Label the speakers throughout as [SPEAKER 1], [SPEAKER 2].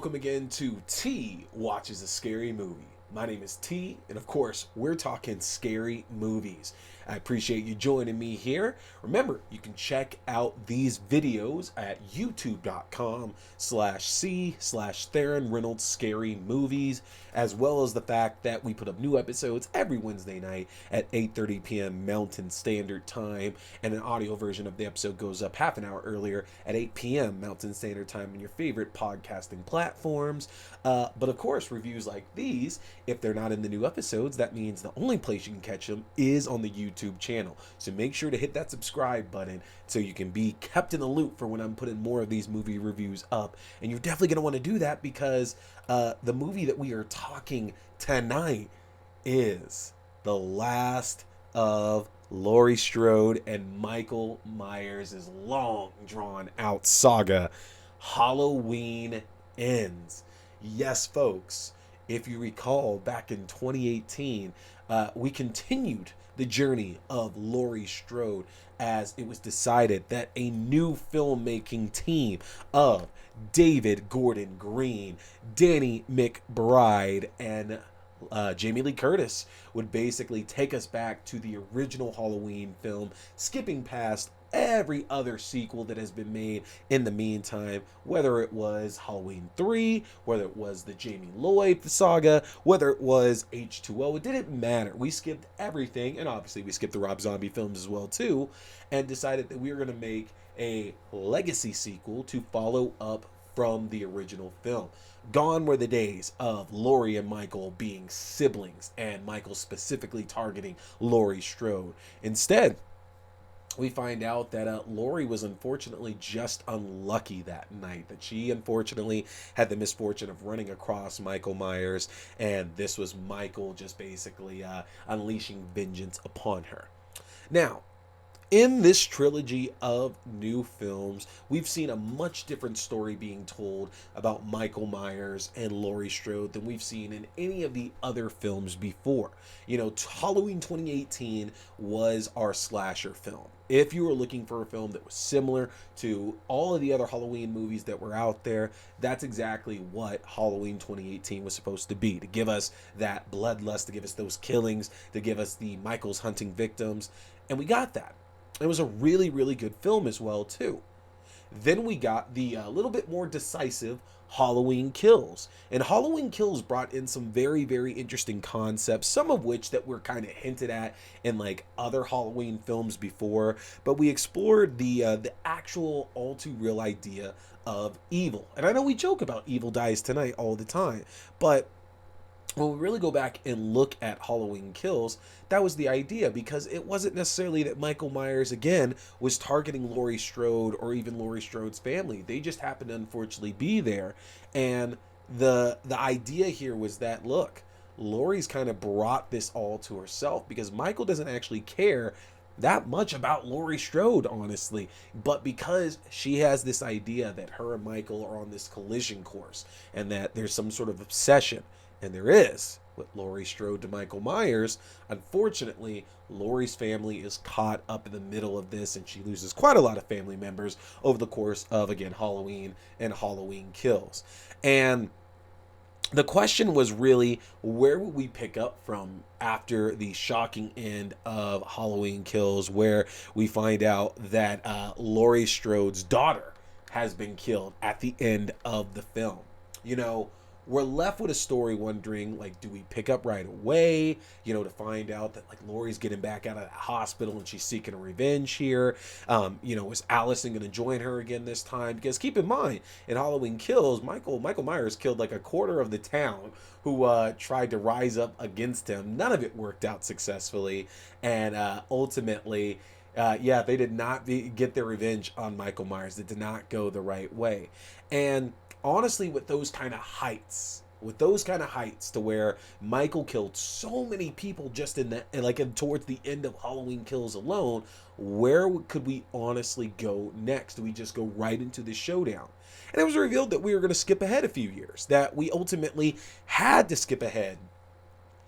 [SPEAKER 1] welcome again to T Watches a Scary Movie. My name is T, and of course, we're talking scary movies. I appreciate you joining me here. Remember, you can check out these videos at youtube.com/C/Theron Reynolds Scary Movies, as well as the fact that we put up new episodes every Wednesday night at 8:30 p.m. Mountain Standard Time, and an audio version of the episode goes up half an hour earlier at 8 p.m. Mountain Standard Time on your favorite podcasting platforms. But of course, reviews like these, if they're not in the new episodes, that means the only place you can catch them is on the YouTube channel. So make sure to hit that subscribe button so you can be kept in the loop for when I'm putting more of these movie reviews up. And you're definitely going to want to do that because the movie that we are talking tonight is the last of Laurie Strode and Michael Myers' long drawn out saga, Halloween Ends. Yes, folks, if you recall, back in 2018, we continued the journey of Laurie Strode as it was decided that a new filmmaking team of David Gordon Green, Danny McBride, and Jamie Lee Curtis would basically take us back to the original Halloween film, skipping past every other sequel that has been made in the meantime, whether it was Halloween 3, whether it was the Jamie Lloyd saga, whether it was H2O, it didn't matter. We skipped everything, and obviously we skipped the Rob Zombie films as well too, and decided that we were going to make a legacy sequel to follow up from the original film. Gone were the days of Laurie and Michael being siblings, and Michael specifically targeting Laurie Strode. Instead, we find out that Laurie was unfortunately just unlucky that night, that she unfortunately had the misfortune of running across Michael Myers, and this was Michael just basically unleashing vengeance upon her. Now, in this trilogy of new films, we've seen a much different story being told about Michael Myers and Laurie Strode than we've seen in any of the other films before. You know, Halloween 2018 was our slasher film. If you were looking for a film that was similar to all of the other Halloween movies that were out there, that's exactly what Halloween 2018 was supposed to be. To give us that bloodlust, to give us those killings, to give us the Michael's hunting victims. And we got that. It was a really, really good film as well, too. Then we got the little bit more decisive Halloween Kills. And Halloween Kills brought in some very, very interesting concepts, some of which that were kind of hinted at in like other Halloween films before. But we explored the actual all too real idea of evil. And I know we joke about evil dies tonight all the time, but when we really go back and look at Halloween Kills, that was the idea, because it wasn't necessarily that Michael Myers, again, was targeting Laurie Strode or even Laurie Strode's family. They just happened to unfortunately be there. And the idea here was that, look, Laurie's kind of brought this all to herself because Michael doesn't actually care that much about Laurie Strode, honestly, but because she has this idea that her and Michael are on this collision course and that there's some sort of obsession. And there is, with Laurie Strode to Michael Myers. Unfortunately, Laurie's family is caught up in the middle of this, and she loses quite a lot of family members over the course of, again, Halloween and Halloween Kills. And the question was really, where would we pick up from after the shocking end of Halloween Kills, where we find out that Laurie Strode's daughter has been killed at the end of the film? You know, we're left with a story wondering, like, do we pick up right away, you know, to find out that, like, Laurie's getting back out of the hospital and she's seeking a revenge here? You know, is Allison going to join her again this time? Because keep in mind, in Halloween Kills, Michael Myers killed like a quarter of the town who tried to rise up against him. None of it worked out successfully. And ultimately, they did not get their revenge on Michael Myers. It did not go the right way. And honestly, with those kind of heights to where Michael killed so many people just towards the end of Halloween Kills alone, where could we honestly go next? Do we just go right into the showdown? And it was revealed that we were going to skip ahead a few years, that we ultimately had to skip ahead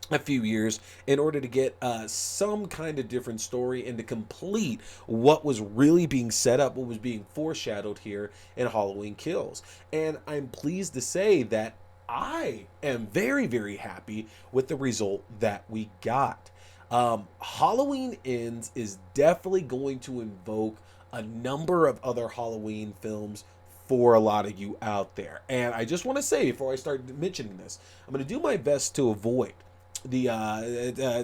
[SPEAKER 1] a few years in order to get some kind of different story and to complete what was really being set up, what was being foreshadowed here in Halloween Kills. And I'm pleased to say that I am very, very happy with the result that we got. Halloween Ends is definitely going to invoke a number of other Halloween films for a lot of you out there. And I just want to say before I start mentioning this, I'm going to do my best to avoid the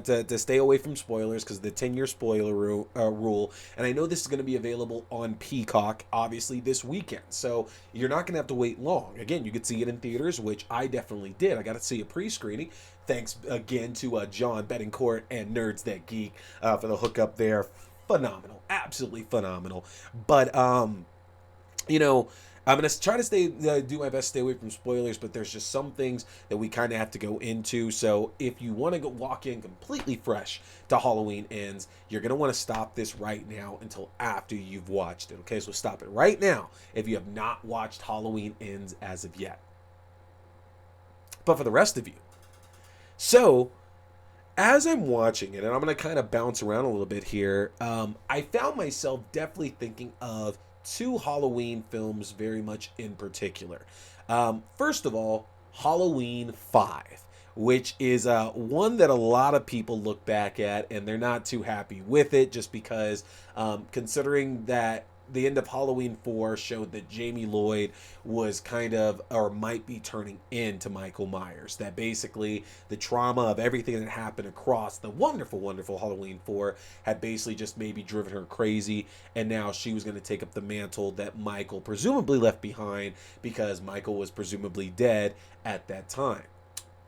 [SPEAKER 1] to stay away from spoilers because the 10-year spoiler rule, and I know this is going to be available on Peacock obviously this weekend, so you're not going to have to wait long. Again, you could see it in theaters, which I definitely did. I got to see a pre-screening, thanks again to John Betancourt and Nerds That Geek for the hookup there. Phenomenal, absolutely phenomenal. But you know, I'm gonna try to do my best to stay away from spoilers, but there's just some things that we kind of have to go into. So if you want to go walk in completely fresh to Halloween Ends, you're gonna want to stop this right now until after you've watched it. Okay, so stop it right now if you have not watched Halloween Ends as of yet. But for the rest of you, so as I'm watching it, and I'm gonna kind of bounce around a little bit here, I found myself definitely thinking of two Halloween films very much in particular. First of all, Halloween 5, which is one that a lot of people look back at and they're not too happy with it, just because considering that the end of Halloween 4 showed that Jamie Lloyd was kind of, or might be turning into Michael Myers. That basically the trauma of everything that happened across the wonderful, wonderful Halloween 4 had basically just maybe driven her crazy. And now she was going to take up the mantle that Michael presumably left behind because Michael was presumably dead at that time.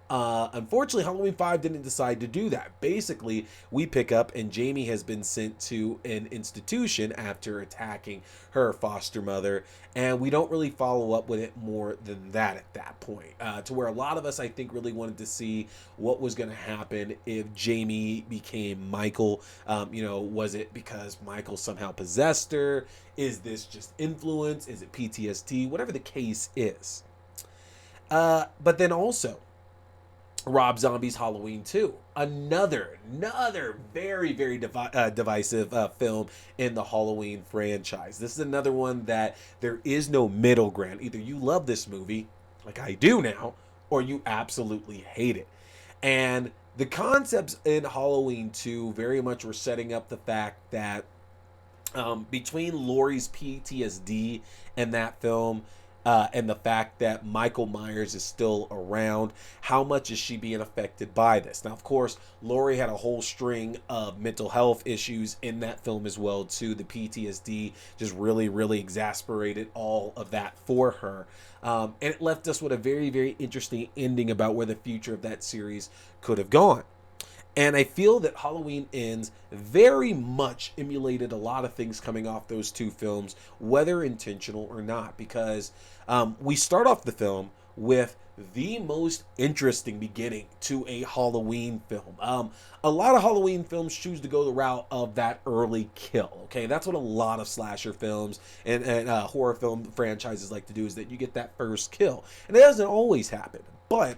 [SPEAKER 1] Unfortunately, Halloween 5 didn't decide to do that. Basically, we pick up and Jamie has been sent to an institution after attacking her foster mother, and we don't really follow up with it more than that at that point. To where a lot of us, I think, really wanted to see what was going to happen if Jamie became Michael. Was it because Michael somehow possessed her? Is this just influence? Is it PTSD? Whatever the case is. But then also, Rob Zombie's Halloween 2, another very, very divisive film in the Halloween franchise. This is another one that there is no middle ground. Either you love this movie, like I do now, or you absolutely hate it. And the concepts in Halloween 2 very much were setting up the fact that between Laurie's PTSD and that film, and the fact that Michael Myers is still around, how much is she being affected by this? Now, of course, Laurie had a whole string of mental health issues in that film as well, too. The PTSD just really, really exasperated all of that for her. And it left us with a very, very interesting ending about where the future of that series could have gone. And I feel that Halloween Ends very much emulated a lot of things coming off those two films, whether intentional or not, because we start off the film with the most interesting beginning to a Halloween film. A lot of Halloween films choose to go the route of that early kill. Okay, that's what a lot of slasher films and horror film franchises like to do, is that you get that first kill. And it doesn't always happen, but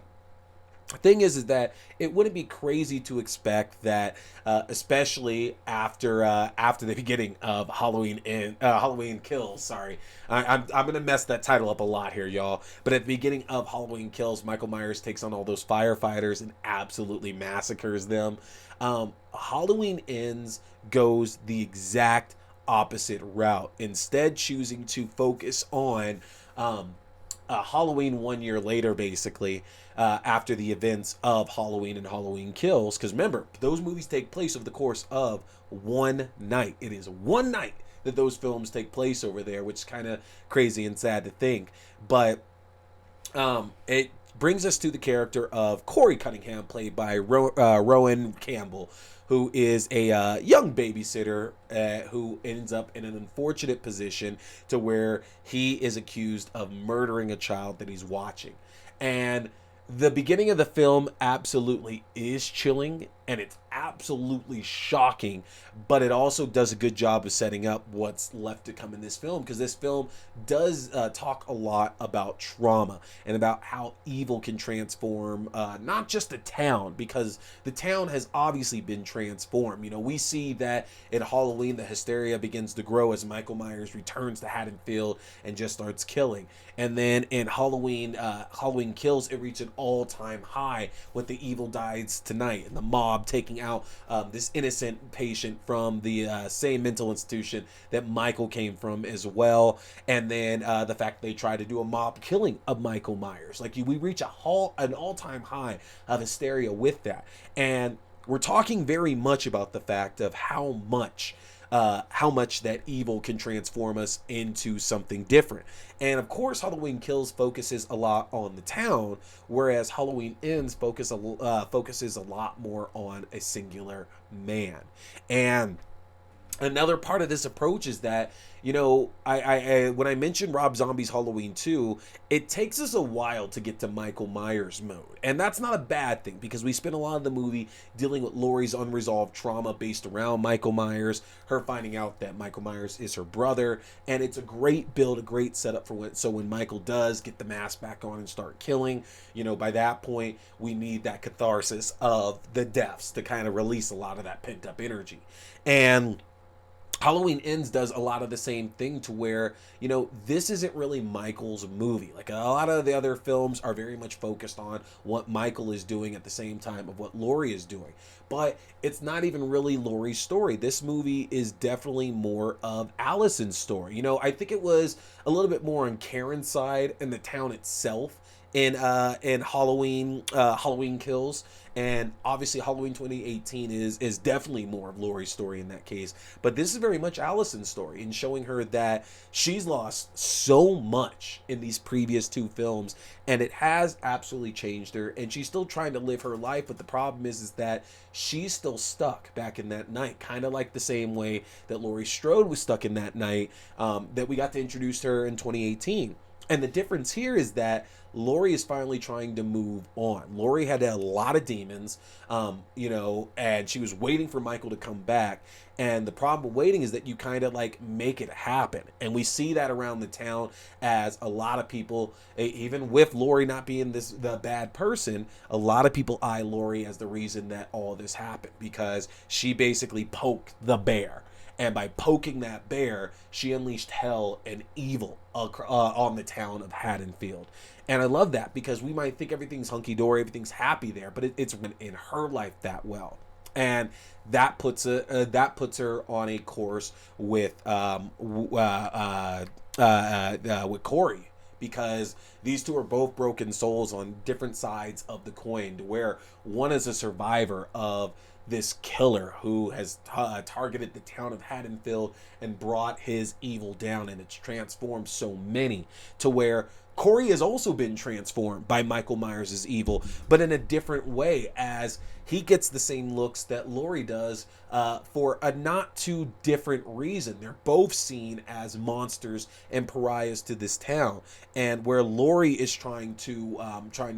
[SPEAKER 1] the thing is that it wouldn't be crazy to expect that, especially after the beginning of Halloween Kills. Sorry, I'm gonna mess that title up a lot here, y'all. But at the beginning of Halloween Kills, Michael Myers takes on all those firefighters and absolutely massacres them. Halloween Ends goes the exact opposite route, instead choosing to focus on Halloween 1 year later, basically, after the events of Halloween and Halloween Kills. Because remember, those movies take place over the course of one night. It is one night that those films take place over there, which is kind of crazy and sad to think. But it brings us to the character of Corey Cunningham, played by Rowan Campbell, who is a young babysitter who ends up in an unfortunate position to where he is accused of murdering a child that he's watching. And the beginning of the film absolutely is chilling and it's absolutely shocking, but it also does a good job of setting up what's left to come in this film, because this film does talk a lot about trauma and about how evil can transform not just the town, because the town has obviously been transformed. You know, we see that in Halloween the hysteria begins to grow as Michael Myers returns to Haddonfield and just starts killing. And then in Halloween Kills, it reached an all-time high with the Evil Dies Tonight and the mob taking out this innocent patient from the same mental institution that Michael came from as well. And then the fact they tried to do a mob killing of Michael Myers. Like, we reach an all-time high of hysteria with that. And we're talking very much about the fact of how much that evil can transform us into something different. And of course, Halloween Kills focuses a lot on the town, whereas Halloween Ends focuses a lot more on a singular man. And another part of this approach is that, you know, I when I mentioned Rob Zombie's Halloween 2, it takes us a while to get to Michael Myers mode. And that's not a bad thing, because we spend a lot of the movie dealing with Laurie's unresolved trauma based around Michael Myers, her finding out that Michael Myers is her brother, and it's a great build, a great setup for when Michael does get the mask back on and start killing. You know, by that point, we need that catharsis of the deaths to kind of release a lot of that pent up energy. And Halloween Ends does a lot of the same thing, to where, you know, this isn't really Michael's movie. Like, a lot of the other films are very much focused on what Michael is doing at the same time of what Laurie is doing. But it's not even really Laurie's story. This movie is definitely more of Allison's story. You know, I think it was a little bit more on Karen's side and the town itself in Halloween Kills. And obviously Halloween 2018 is definitely more of Laurie's story in that case. But this is very much Allison's story, in showing her that she's lost so much in these previous two films, and it has absolutely changed her, and she's still trying to live her life. But the problem is that she's still stuck back in that night, kind of like the same way that Laurie Strode was stuck in that night, that we got to introduce her in 2018. And the difference here is that Laurie is finally trying to move on. Laurie had a lot of demons, you know, and she was waiting for Michael to come back. And the problem with waiting is that you kind of like make it happen. And we see that around the town, as a lot of people, even with Laurie not being the bad person, a lot of people eye Laurie as the reason that all this happened, because she basically poked the bear. And by poking that bear, she unleashed hell and evil on the town of Haddonfield. And I love that, because we might think everything's hunky-dory, everything's happy there, but it's in her life that well. And that puts her on a course with Corey, because these two are both broken souls on different sides of the coin, to where one is a survivor of this killer who has targeted the town of Haddonfield and brought his evil down, and it's transformed so many, to where Corey has also been transformed by Michael Myers' evil, but in a different way, as he gets the same looks that Laurie does, for a not too different reason. They're both seen as monsters and pariahs to this town, and where Laurie is trying to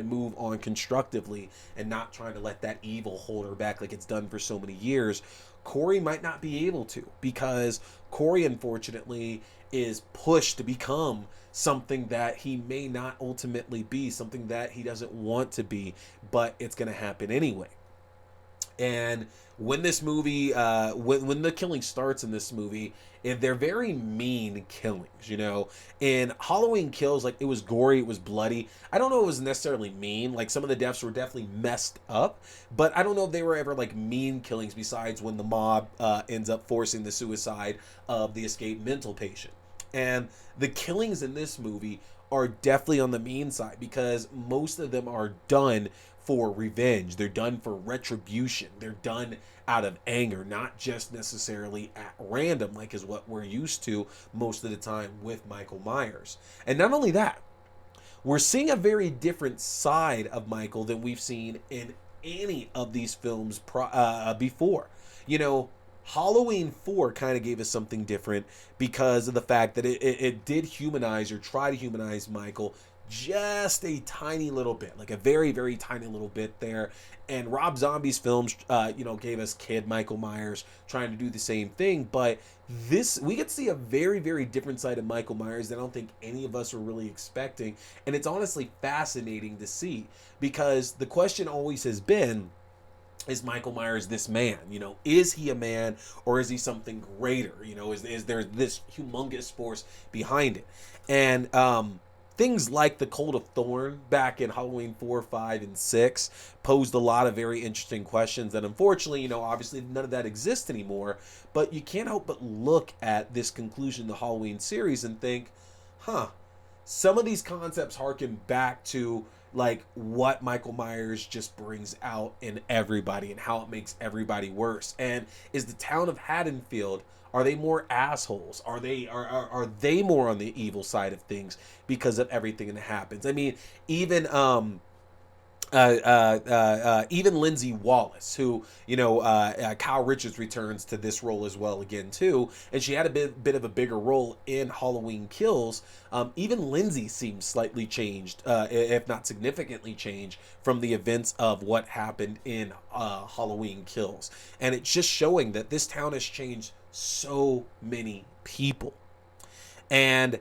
[SPEAKER 1] move on constructively and not trying to let that evil hold her back like it's done for so many years, Corey might not be able to, because Corey, unfortunately, is pushed to become something that he may not ultimately be, something that he doesn't want to be, but it's going to happen anyway. And when this movie, when the killing starts in this movie, they're very mean killings, you know. In Halloween Kills, like, it was gory, it was bloody. I don't know if it was necessarily mean. Like, some of the deaths were definitely messed up, but I don't know if they were ever like mean killings, besides when the mob ends up forcing the suicide of the escaped mental patient. And the killings in this movie are definitely on the mean side, because most of them are done for revenge. They're done for retribution. They're done out of anger, not just necessarily at random, like is what we're used to most of the time with Michael Myers. And not only that, we're seeing a very different side of Michael than we've seen in any of these films before. You know, Halloween 4 kind of gave us something different, because of the fact that it did humanize, or try to humanize, Michael just a tiny little bit, like a very, very tiny little bit there. And Rob Zombie's films, gave us Kid Michael Myers trying to do the same thing. But this, we get to see a very, very different side of Michael Myers that I don't think any of us were really expecting. And it's honestly fascinating to see, because the question always has been, is Michael Myers this man? Is he a man, or is he something greater? Is there this humongous force behind it? And things like the Cult of Thorn back in Halloween 4, 5, and 6 posed a lot of very interesting questions that unfortunately, obviously none of that exists anymore. But you can't help but look at this conclusion of the Halloween series and think, some of these concepts harken back to like what Michael Myers just brings out in everybody and how it makes everybody worse. And is the town of Haddonfield, are they more assholes? Are they more on the evil side of things because of everything that happens? I mean, even even Lindsay Wallace, who Kyle Richards returns to this role as well again too, and she had a bit of a bigger role in Halloween Kills. Even Lindsay seems slightly changed, if not significantly changed, from the events of what happened in Halloween Kills, and it's just showing that this town has changed so many people. And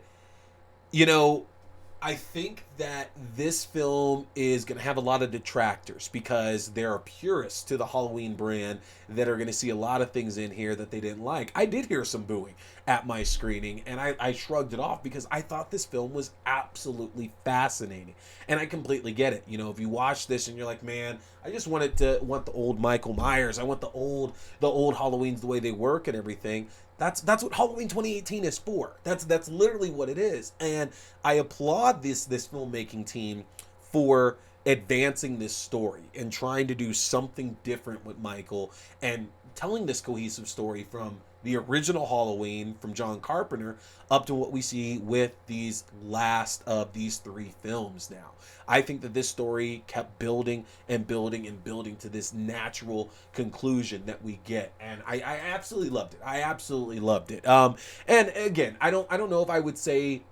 [SPEAKER 1] I think that this film is going to have a lot of detractors, because there are purists to the Halloween brand that are going to see a lot of things in here that they didn't like. I did hear some booing at my screening, and I shrugged it off because I thought this film was absolutely fascinating. And I completely get it. If you watch this and you're like, man, I just want the old Michael Myers. I want the old Halloweens, the way they work and everything. That's what Halloween 2018 is for. That's literally what it is. And I applaud this filmmaking team for advancing this story and trying to do something different with Michael and telling this cohesive story from the original Halloween from John Carpenter up to what we see with these last of these 3 films now. I think that this story kept building and building and building to this natural conclusion that we get, and I absolutely loved it. I absolutely loved it. And again, I don't know if I would say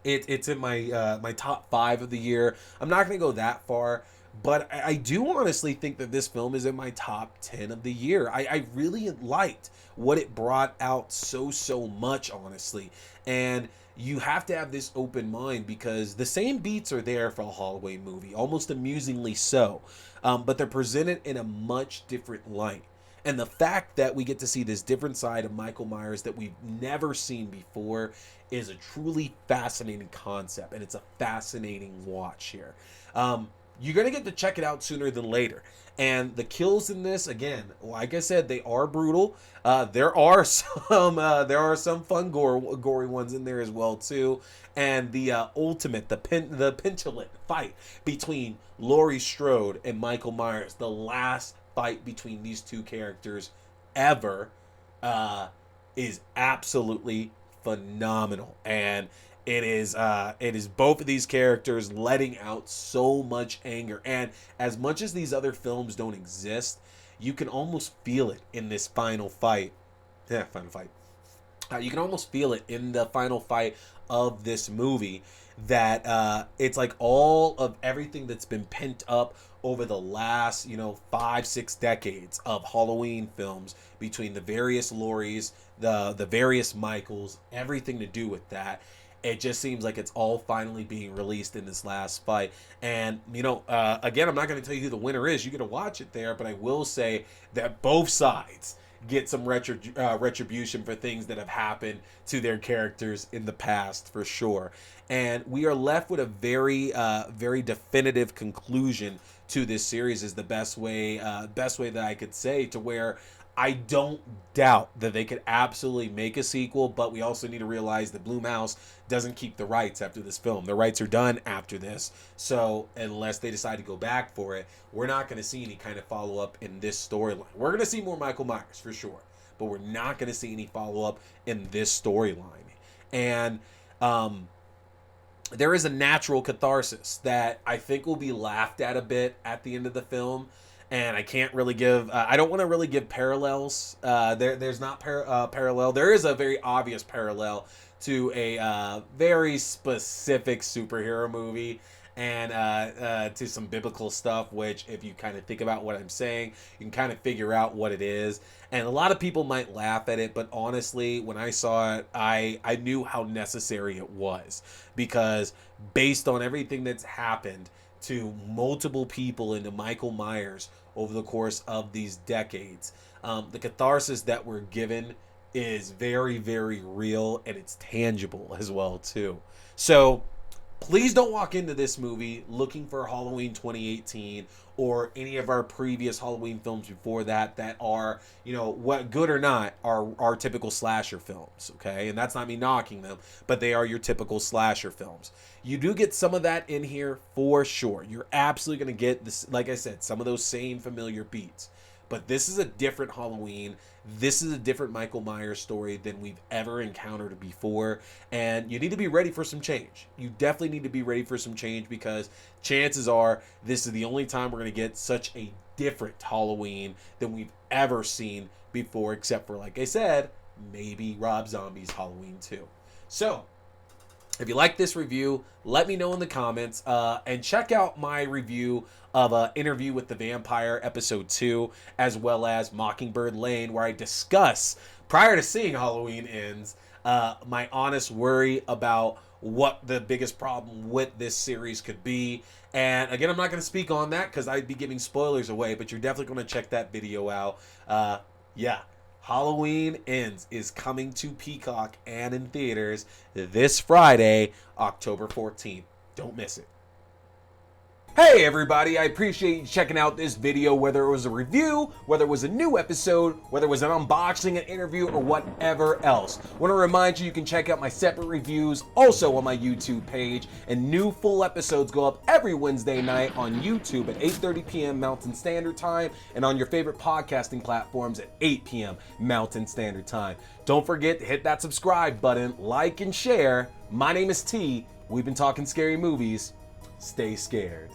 [SPEAKER 1] it's in my my top 5 of the year. I'm not going to go that far, but I do honestly think that this film is in my top 10 of the year. I really liked what it brought out so much, honestly. And you have to have this open mind, because the same beats are there for a Halloween movie, almost amusingly so, but they're presented in a much different light. And the fact that we get to see this different side of Michael Myers that we've never seen before is a truly fascinating concept, and it's a fascinating watch here. You're going to get to check it out sooner than later. And the kills in this, again, like I said, they are brutal. There are some fun gory ones in there as well too. And the ultimate, the penultimate fight between Laurie Strode and Michael Myers, the last fight between these two characters ever, is absolutely phenomenal. And it is both of these characters letting out so much anger. And as much as these other films don't exist, you can almost feel it in this final fight. You can almost feel it in the final fight of this movie, that it's like all of everything that's been pent up over the last 5-6 decades of Halloween films, between the various Lauries, the various Michaels, everything to do with that. It just seems like it's all finally being released in this last fight. And, again, I'm not going to tell you who the winner is. You get to watch it there. But I will say that both sides get some retribution for things that have happened to their characters in the past, for sure. And we are left with a very, very definitive conclusion to this series, is the best way that I could say, to where I don't doubt that they could absolutely make a sequel, but we also need to realize that Blumhouse doesn't keep the rights after this film. The rights are done after this, so unless they decide to go back for it, we're not going to see any kind of follow-up in this storyline. We're going to see more Michael Myers, for sure, but we're not going to see any follow-up in this storyline. And there is a natural catharsis that I think will be laughed at a bit at the end of the film. and I can't really give. I don't want to really give parallels. There's not parallel. There is a very obvious parallel to a very specific superhero movie, and to some biblical stuff, which if you kind of think about what I'm saying, you can kind of figure out what it is. And a lot of people might laugh at it, but honestly, when I saw it, I knew how necessary it was, because based on everything that's happened to multiple people and to Michael Myers over the course of these decades, the catharsis that we're given is very, very real, and it's tangible as well too. So please don't walk into this movie looking for Halloween 2018 or any of our previous Halloween films before that are, what, good or not, are typical slasher films, okay? And that's not me knocking them, but they are your typical slasher films. You do get some of that in here for sure. You're absolutely going to get this, like I said, some of those same familiar beats. But this is a different Halloween. This is a different Michael Myers story than we've ever encountered before. And you need to be ready for some change. You definitely need to be ready for some change, because chances are this is the only time we're going to get such a different Halloween than we've ever seen before, except for, like I said, maybe Rob Zombie's Halloween 2. So if you like this review, let me know in the comments, and check out my review of Interview with the Vampire episode 2, as well as Mockingbird Lane, where I discuss, prior to seeing Halloween Ends, my honest worry about what the biggest problem with this series could be. And again, I'm not going to speak on that because I'd be giving spoilers away, but you're definitely going to check that video out. Yeah. Halloween Ends is coming to Peacock and in theaters this Friday, October 14th. Don't miss it. Hey everybody, I appreciate you checking out this video, whether it was a review, whether it was a new episode, whether it was an unboxing, an interview, or whatever else. I want to remind you can check out my separate reviews also on my YouTube page, and new full episodes go up every Wednesday night on YouTube at 8:30 p.m. Mountain Standard Time, and on your favorite podcasting platforms at 8 p.m. Mountain Standard Time. Don't forget to hit that subscribe button, like and share. My name is T. We've been talking scary movies. Stay scared.